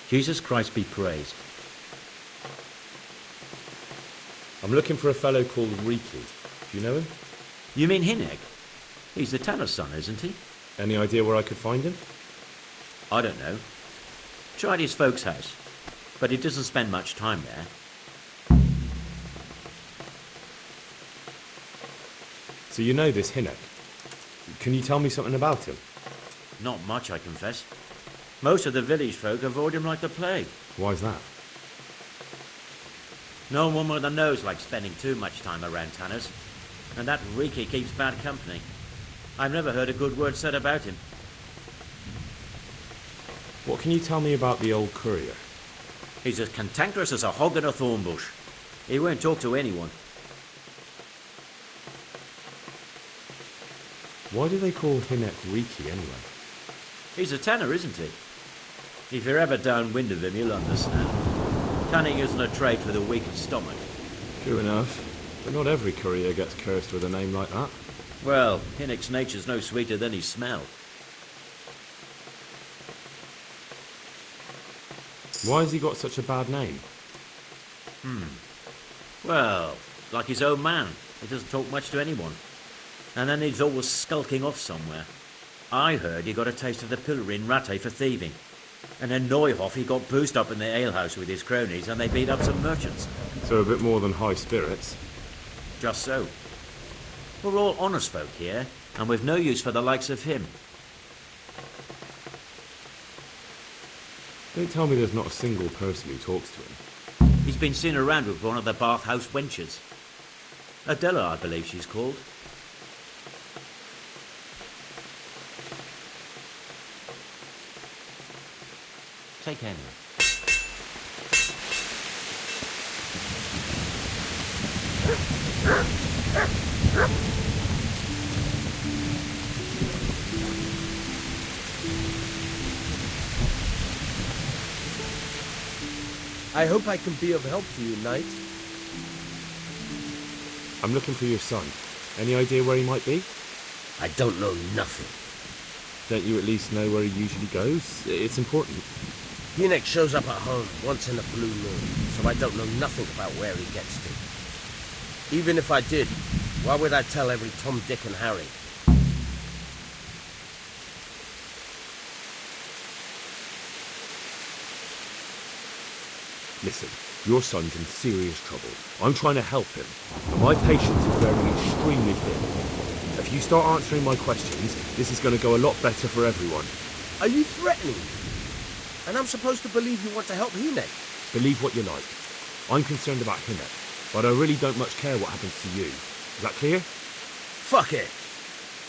Jesus Christ be praised. I'm looking for a fellow called Riki. Do you know him? You mean Hinek? He's the tanner's son, isn't he? Any idea where I could find him? I don't know. Tried his folks' house, but he doesn't spend much time there. So you know this Hinek. Can you tell me something about him? Not much, I confess. Most of the village folk avoid him like the plague. Why's that? No one with a nose likes spending too much time around tanners. And that Riki keeps bad company. I've never heard a good word said about him. What can you tell me about the old courier? He's as cantankerous as a hog in a thorn bush. He won't talk to anyone. Why do they call Hinek Riki anyway? He's a tanner, isn't he? If you're ever downwind of him, you'll understand. Tanning isn't a trade for the weak of stomach. True enough. But not every courier gets cursed with a name like that. Well, Hinek's nature's no sweeter than his smell. Why has he got such a bad name? Well, like his own man. He doesn't talk much to anyone. And then he's always skulking off somewhere. I heard he got a taste of the pillory in Rattay for thieving. And in Neuhoff he got boozed up in the alehouse with his cronies and they beat up some merchants. So a bit more than high spirits. Just so. We're all honest folk here, and we've no use for the likes of him. Don't tell me there's not a single person who talks to him. He's been seen around with one of the bathhouse wenches. Adela, I believe she's called. Take care now. I hope I can be of help to you, Knight. I'm looking for your son. Any idea where he might be? I don't know nothing. Don't you at least know where he usually goes? It's important. Hinek shows up at home once in a blue moon, so I don't know nothing about where he gets to. Even if I did, why would I tell every Tom, Dick and Harry? Listen, your son's in serious trouble. I'm trying to help him, and my patience is wearing extremely thin. If you start answering my questions, this is going to go a lot better for everyone. Are you threatening me? And I'm supposed to believe you want to help Hinek? Believe what you like. I'm concerned about Hinek, but I really don't much care what happens to you. Is that clear? Fuck it!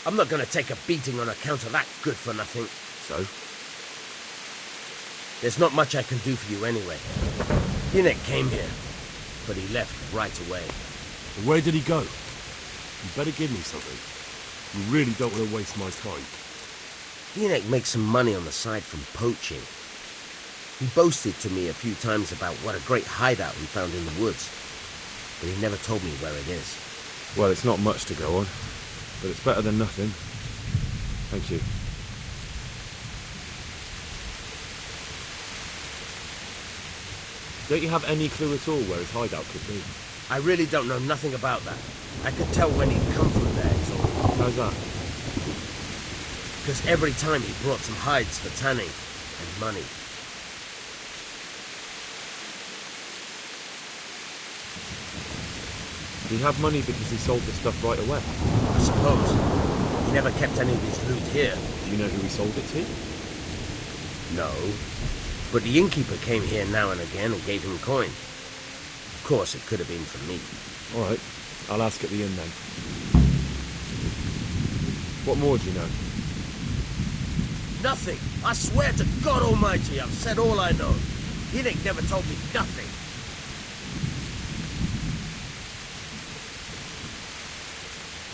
I'm not gonna take a beating on account of that good-for-nothing. So? There's not much I can do for you anyway. Hinek came here, but he left right away. Where did he go? You better give me something. You really don't want to waste my time. Hinek makes some money on the side from poaching. He boasted to me a few times about what a great hideout he found in the woods, but he never told me where it is. Well, it's not much to go on, but it's better than nothing. Thank you. Don't you have any clue at all where his hideout could be? I really don't know nothing about that. I could tell when he'd come from there, so... How's that? Because every time he brought some hides for tanning and money. Did he have money because he sold the stuff right away? I suppose. He never kept any of his loot here. Do you know who he sold it to? No. But the innkeeper came here now and again and gave him coin. Of course, it could have been for me. All right. I'll ask at the inn then. What more do you know? Nothing. I swear to God Almighty, I've said all I know. Hinek never told me nothing.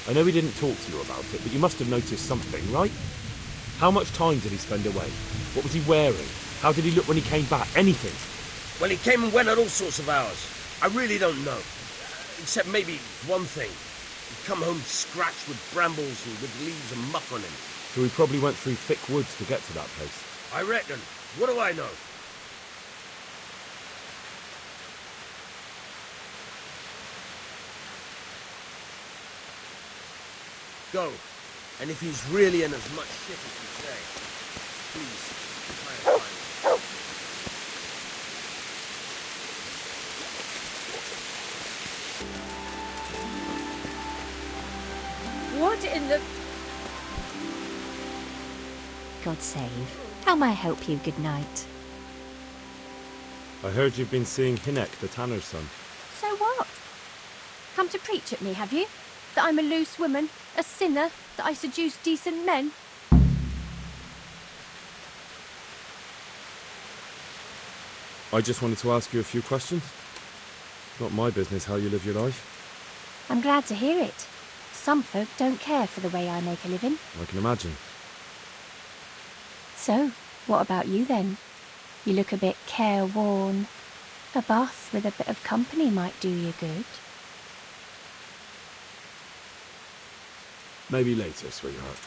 I know he didn't talk to you about it, but you must have noticed something, right? How much time did he spend away? What was he wearing? How did he look when he came back? Anything? Well, he came and went at all sorts of hours. I really don't know. Except maybe one thing. He'd come home scratched with brambles and with leaves and muck on him. So he probably went through thick woods to get to that place. I reckon. What do I know? go. And if he's really in as much shit as you say, please, try and find him. What in the... God save. How may I help you? Good night. I heard you've been seeing Hinek, the tanner's son. So what? Come to preach at me, have you? That I'm a loose woman, a sinner, that I seduce decent men? I just wanted to ask you a few questions. It's not my business how you live your life. I'm glad to hear it. Some folk don't care for the way I make a living. I can imagine. So, what about you then? You look a bit careworn. A bath with a bit of company might do you good. Maybe later, sweetheart.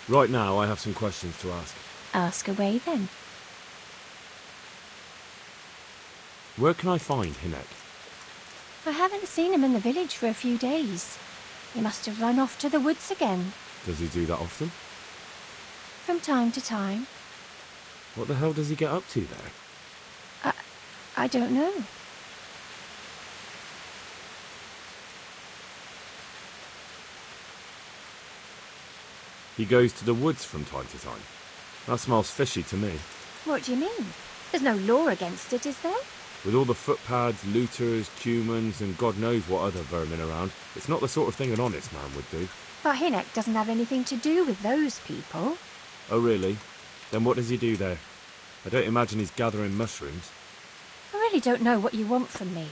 Right now, I have some questions to ask. Ask away then. Where can I find Hinek? I haven't seen him in the village for a few days. He must have run off to the woods again. Does he do that often? From time to time. What the hell does he get up to there? I don't know. He goes to the woods from time to time. That smells fishy to me. What do you mean? There's no law against it, is there? With all the footpads, looters, humans, and God knows what other vermin around, it's not the sort of thing an honest man would do. But Hinek doesn't have anything to do with those people. Oh, really? Then what does he do there? I don't imagine he's gathering mushrooms. I really don't know what you want from me.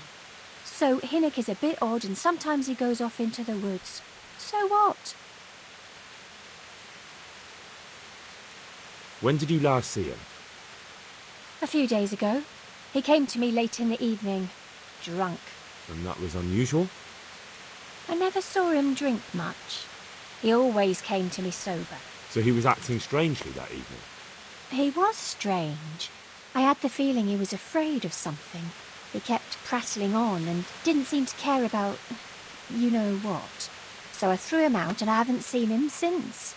So Hinek is a bit odd and sometimes he goes off into the woods. So what? When did you last see him? A few days ago. He came to me late in the evening, drunk. And that was unusual? I never saw him drink much. He always came to me sober. So he was acting strangely that evening? He was strange. I had the feeling he was afraid of something. He kept prattling on and didn't seem to care about you know what. So I threw him out and I haven't seen him since.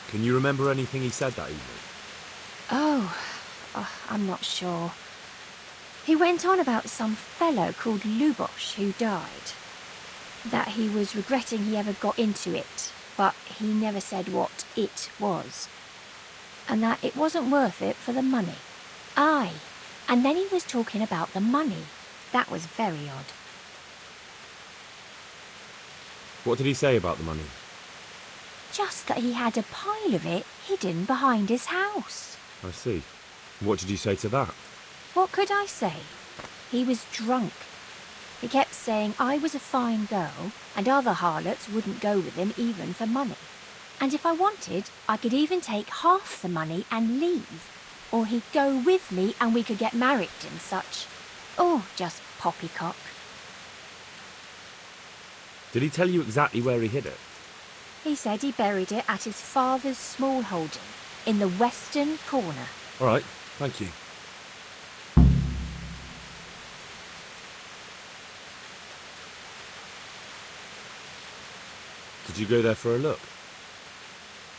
Can you remember anything he said that evening? Oh, I'm not sure. He went on about some fellow called Lubosh who died. That he was regretting he ever got into it, but he never said what it was. And that it wasn't worth it for the money. Aye, and then he was talking about the money. That was very odd. What did he say about the money? Just that he had a pile of it hidden behind his house. I see. What did you say to that? What could I say? He was drunk. He kept saying I was a fine girl and other harlots wouldn't go with him even for money. And if I wanted, I could even take half the money and leave. Or he'd go with me and we could get married and such. Oh, just poppycock. Did he tell you exactly where he hid it? He said he buried it at his father's small holding in the western corner. All right, thank you. Did you go there for a look?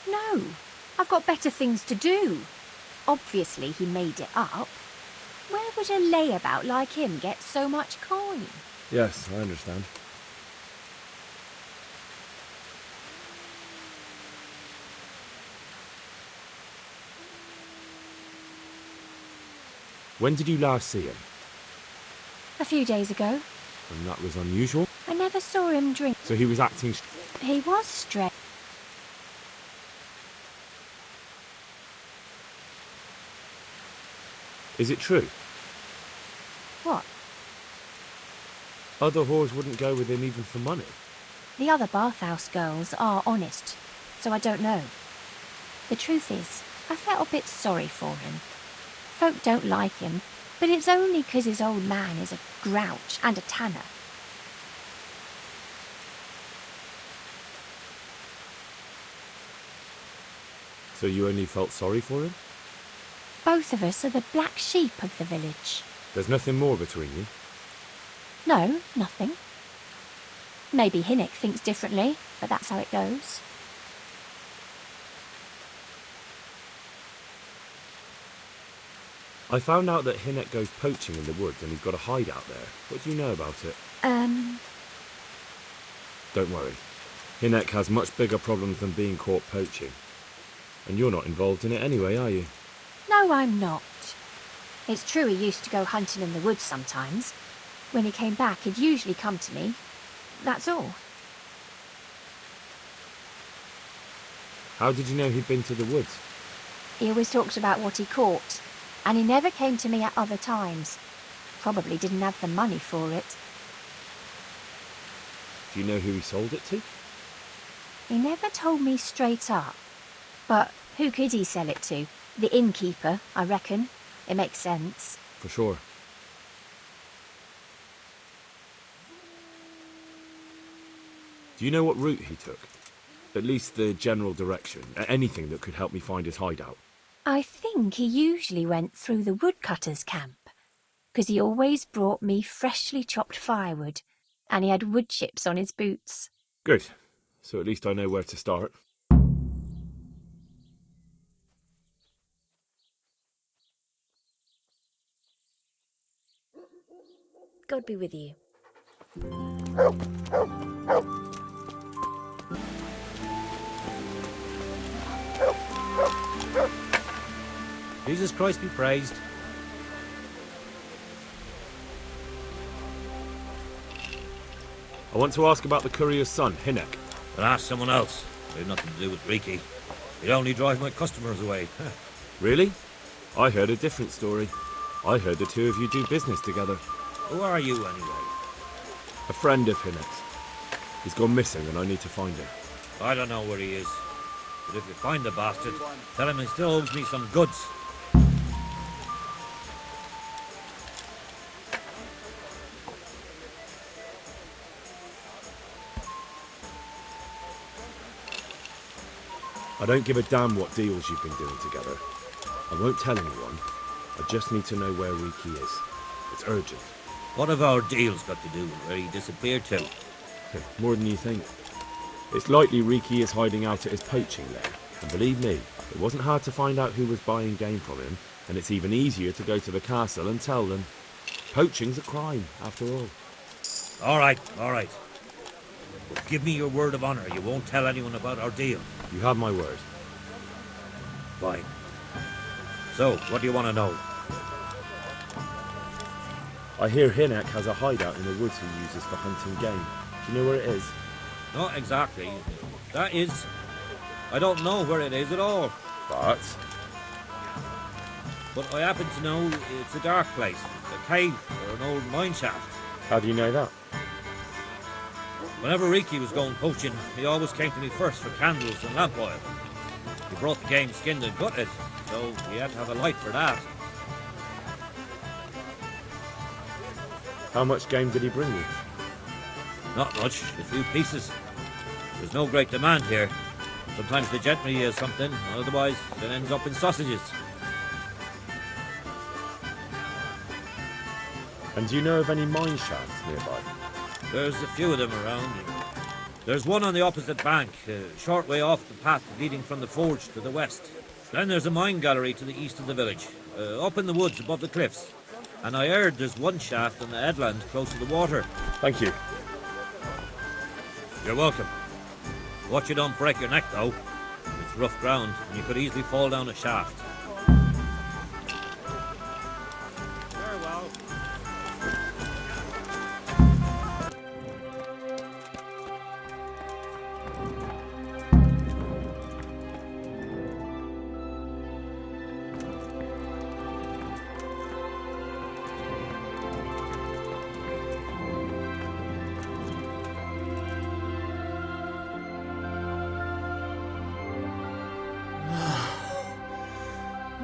No, I've got better things to do. Obviously he made it up. Where would a layabout like him get so much coin? Yes, I understand. When did you last see him? A few days ago. And that was unusual? I never saw him drink. So he was acting... He was strange. Is it true? What? Other whores wouldn't go with him even for money. The other bathhouse girls are honest, so I don't know. The truth is, I felt a bit sorry for him. Folk don't like him, but it's only 'cause his old man is a grouch and a tanner. So you only felt sorry for him? Both of us are the black sheep of the village. There's nothing more between you? No, nothing. Maybe Hinnick thinks differently, but that's how it goes. I found out that Hinnick goes poaching in the woods and he's got a hideout there. What do you know about it? Don't worry. Hinnick has much bigger problems than being caught poaching. And you're not involved in it anyway, are you? No, I'm not. It's true he used to go hunting in the woods sometimes. When he came back, he'd usually come to me. That's all. How did you know he'd been to the woods? He always talked about what he caught, and he never came to me at other times. Probably didn't have the money for it. Do you know who he sold it to? He never told me straight up. But who could he sell it to? The innkeeper, I reckon. It makes sense. For sure. Do you know what route he took? At least the general direction. Anything that could help me find his hideout. I think he usually went through the woodcutter's camp, because he always brought me freshly chopped firewood, and he had wood chips on his boots. Good. So at least I know where to start. God be with you. Jesus Christ be praised. I want to ask about the courier's son, Hinnick. But ask someone else. They've nothing to do with Riki. He'd only drive my customers away. Really? I heard a different story. I heard the two of you do business together. Who are you, anyway? A friend of Hinnick's. He's gone missing and I need to find him. I don't know where he is. But if you find the bastard, tell him he still owes me some goods. I don't give a damn what deals you've been doing together. I won't tell anyone. I just need to know where Riki is. It's urgent. What have our deals got to do with where he disappeared to? More than you think. It's likely Riki is hiding out at his poaching lair. And believe me, it wasn't hard to find out who was buying game from him, and it's even easier to go to the castle and tell them. Poaching's a crime, after all. All right. But give me your word of honor you won't tell anyone about our deal. You have my word. Fine. So, what do you want to know? I hear Hinnick has a hideout in the woods he uses for hunting game. Do you know where it is? Not exactly. That is... I don't know where it is at all. But I happen to know it's a dark place. A cave or an old mine shaft. how do you know that? Whenever Riki was going poaching, he always came to me first for candles and lamp oil. He brought the game skinned and gutted, so he had to have a light for that. How much game did he bring you? Not much, a few pieces. There's no great demand here. Sometimes the gentry has something, otherwise it ends up in sausages. And do you know of any mine shafts nearby? There's a few of them around. There's one on the opposite bank, a short way off the path leading from the forge to the west. Then there's a mine gallery to the east of the village, up in the woods above the cliffs. And I heard there's one shaft on the headland close to the water. Thank you. You're welcome. Watch you don't break your neck, though. It's rough ground, and you could easily fall down a shaft. Very well.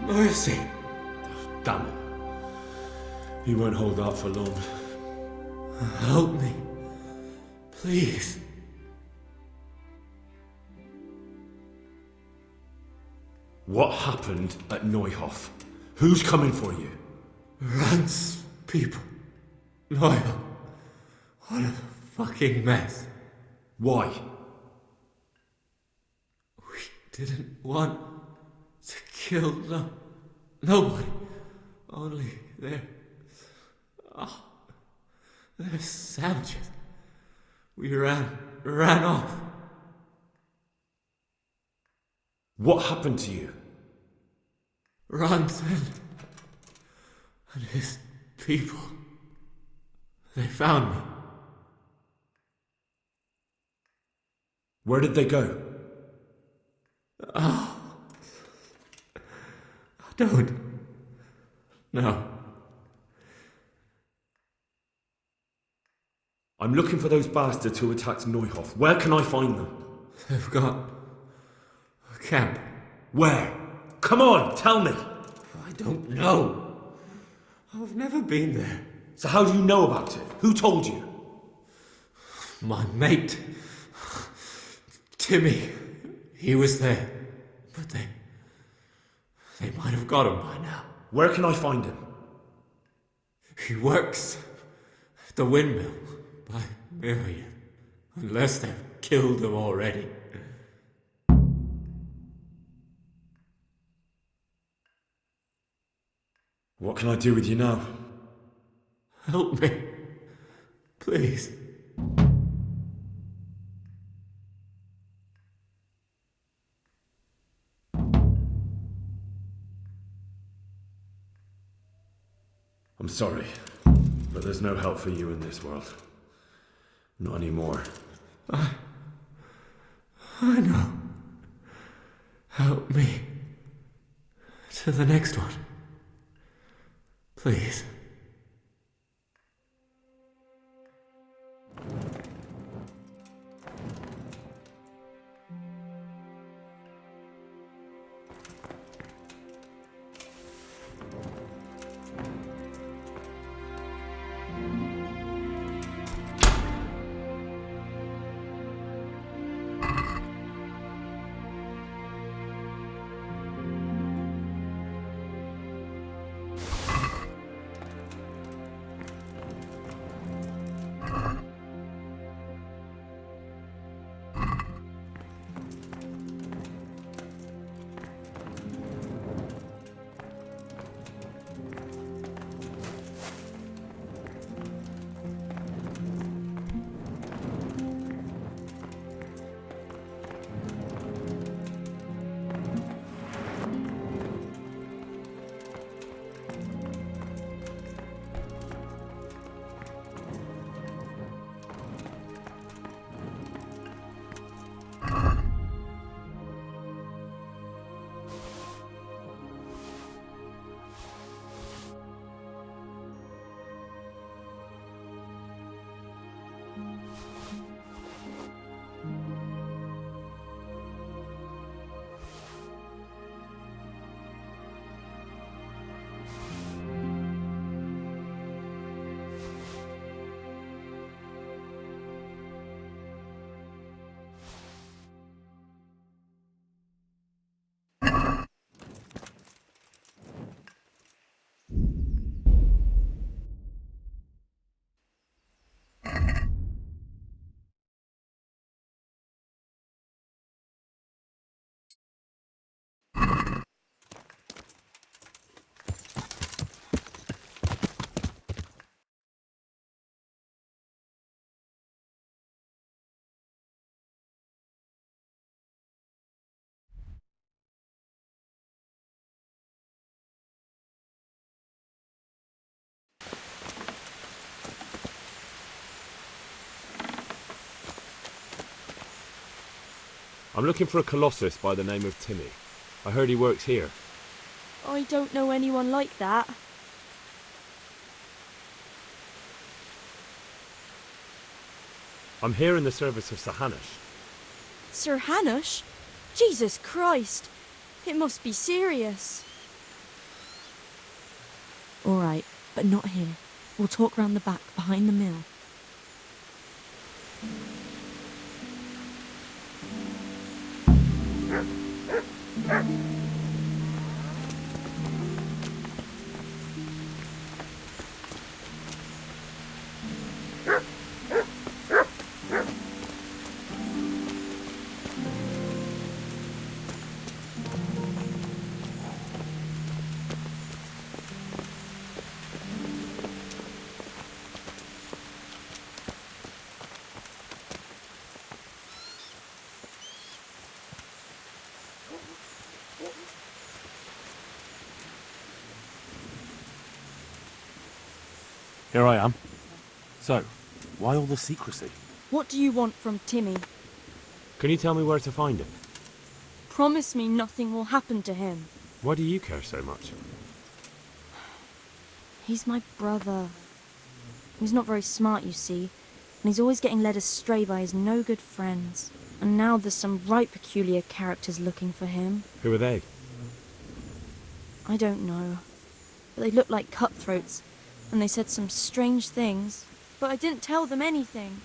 Mercy. Damn it. He won't hold out for long. Help me. Please. What happened at Neuhof? Who's coming for you? Rance people. Loyal. What a fucking mess. Why? We didn't want to kill nobody. Only they're savages. We ran off. What happened to you? Ronson and his people. They found me. Where did they go? I don't know. I'm looking for those bastards who attacked Neuhoff. Where can I find them? They've got a camp. Where? Come on, tell me! I don't know. I've never been there. So how do you know about it? Who told you? My mate, Timmy, he was there. But they might have got him by now. Where can I find him? He works at the windmill by Miriam. Unless they've killed him already. What can I do with you now? Help me. Please. I'm sorry, but there's no help for you in this world. Not anymore. I know. Help me. To the next one. Please. I'm looking for a colossus by the name of Timmy. I heard he works here. I don't know anyone like that. I'm here in the service of Sir Hanush. Sir Hanush? Jesus Christ! It must be serious. All right, but not here. We'll talk round the back, behind the mill. Here I am. So, why all the secrecy? What do you want from Timmy? Can you tell me where to find him? Promise me nothing will happen to him. Why do you care so much? He's my brother. He's not very smart, you see, and he's always getting led astray by his no-good friends. And now there's some right peculiar characters looking for him. Who are they? I don't know. But they looked like cutthroats, and they said some strange things. But I didn't tell them anything.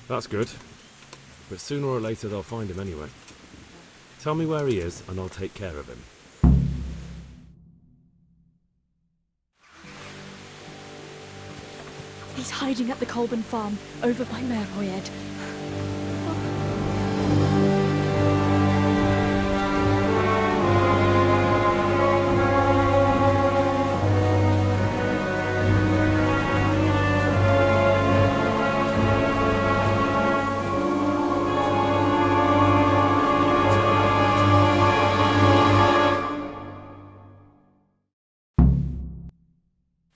That's good. But sooner or later they'll find him anyway. Tell me where he is, and I'll take care of him. He's hiding at the Colburn farm, over by Marehoyed.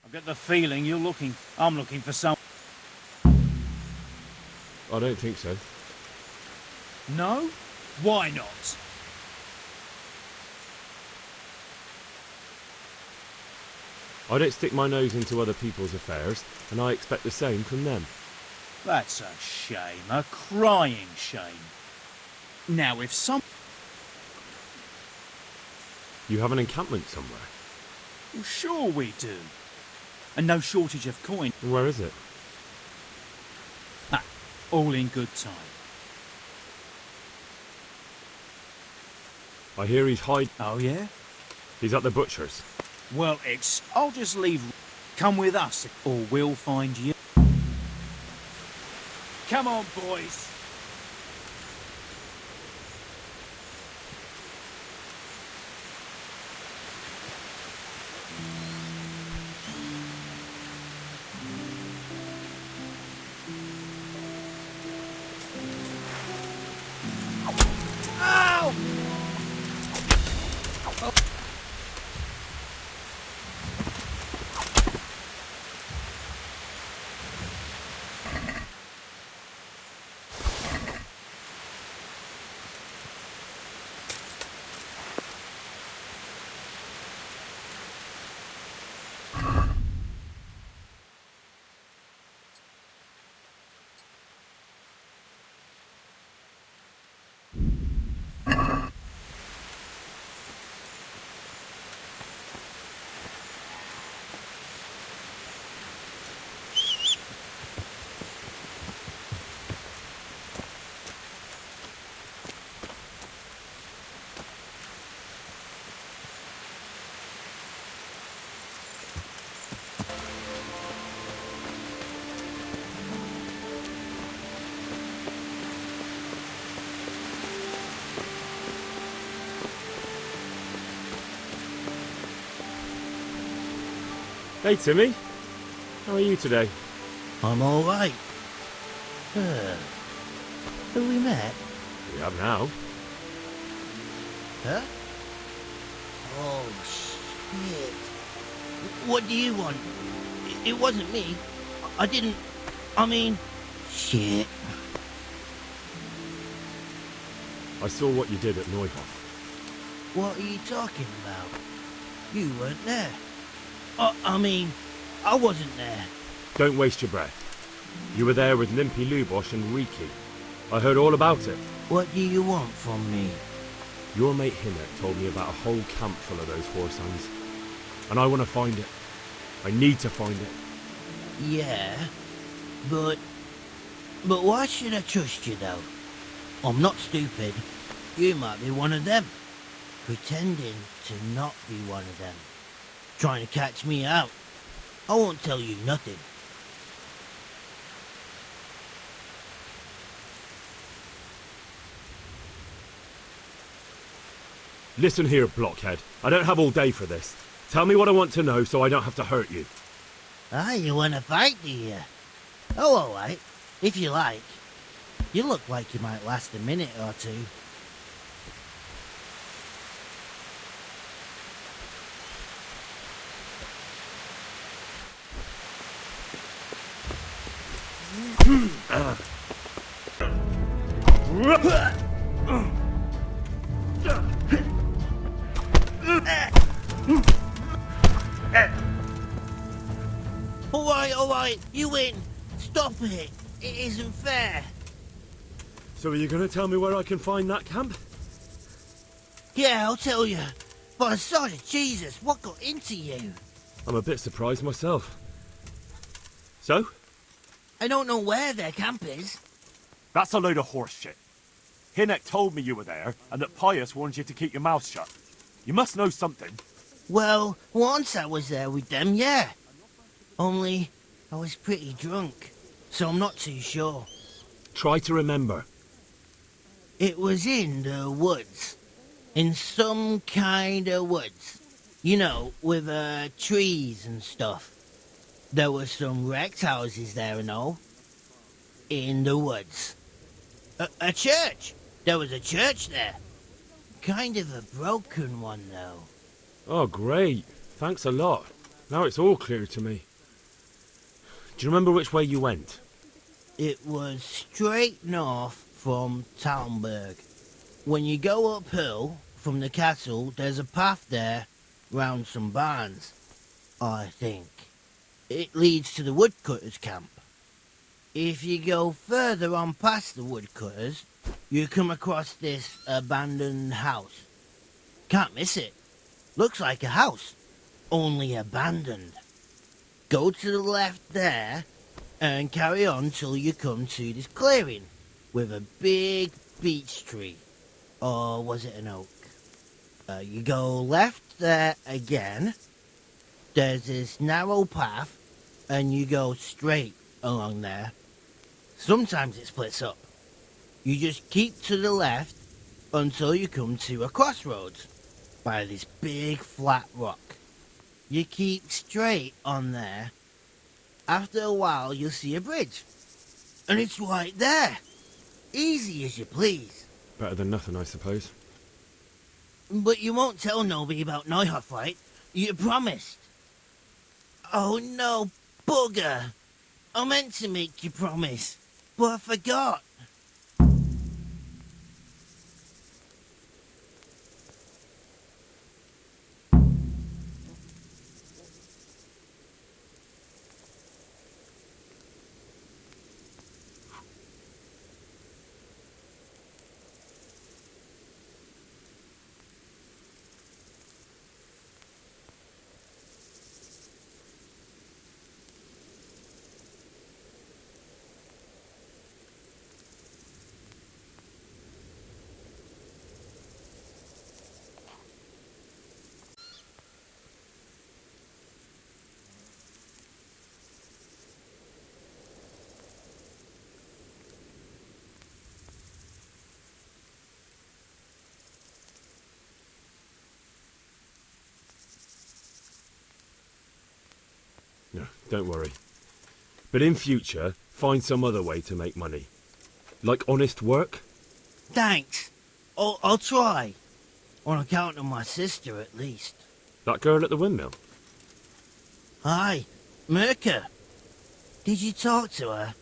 I get the feeling I'm looking for some... I don't think so. No? Why not? I don't stick my nose into other people's affairs, and I expect the same from them. That's a shame, a crying shame. Now if some... You have an encampment somewhere? Well, sure we do. And no shortage of coin. Where is it? Ha, all in good time. I hear he's Oh yeah? He's at the butcher's. Well, I'll just leave... Come with us, or we'll find you. Come on, boys. Hey Timmy, how are you today? I'm all right. Have we met? We have now. Huh? Oh, shit. What do you want? It wasn't me. I didn't... I mean... Shit. I saw what you did at Neuhoff. What are you talking about? You weren't there. I mean, I wasn't there. Don't waste your breath. You were there with Limpy Lubosh and Riki. I heard all about it. What do you want from me? Your mate Hinnock told me about a whole camp full of those horse-hounds. And I want to find it. I need to find it. Yeah, but why should I trust you though? I'm not stupid. You might be one of them. Pretending to not be one of them. Trying to catch me out. I won't tell you nothing. Listen here, blockhead. I don't have all day for this. Tell me what I want to know so I don't have to hurt you. Ah, you want to fight, do you? Oh, all right. If you like. You look like you might last a minute or two. All right, you win. Stop it. It isn't fair. So are you going to tell me where I can find that camp? Yeah, I'll tell you. By the side of Jesus, what got into you? I'm a bit surprised myself. So? I don't know where their camp is. That's a load of horse shit. Hinnock told me you were there, and that Pius warned you to keep your mouth shut. You must know something. Well, once I was there with them, yeah. Only, I was pretty drunk, so I'm not too sure. Try to remember. It was in the woods. In some kind of woods. You know, with trees and stuff. There were some wrecked houses there and all. In the woods. A church! There was a church there. Kind of a broken one, though. Oh, great. Thanks a lot. Now it's all clear to me. Do you remember which way you went? It was straight north from Talmberg. When you go uphill from the castle, there's a path there round some barns, I think. It leads to the woodcutters' camp. If you go further on past the woodcutters, you come across this abandoned house. Can't miss it. Looks like a house, only abandoned. Go to the left there and carry on till you come to this clearing with a big beech tree. Or was it an oak? You go left there again. There's this narrow path and you go straight along there. Sometimes it splits up. You just keep to the left until you come to a crossroads by this big flat rock. You keep straight on there. After a while you'll see a bridge. And it's right there. Easy as you please. Better than nothing, I suppose. But you won't tell nobody about Neuhoff, right? You promised. Oh no, bugger. I meant to make you promise, but I forgot. No, don't worry. But in future, find some other way to make money. Like honest work? Thanks. I'll try. On account of my sister, at least. That girl at the windmill? Hi, Mirka. Did you talk to her?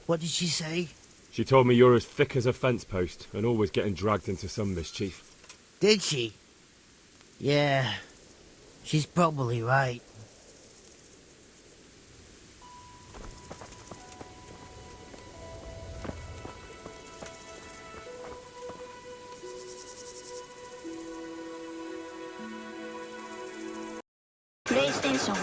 What did she say? She told me you're as thick as a fence post and always getting dragged into some mischief. Did she? Yeah, she's probably right. PlayStation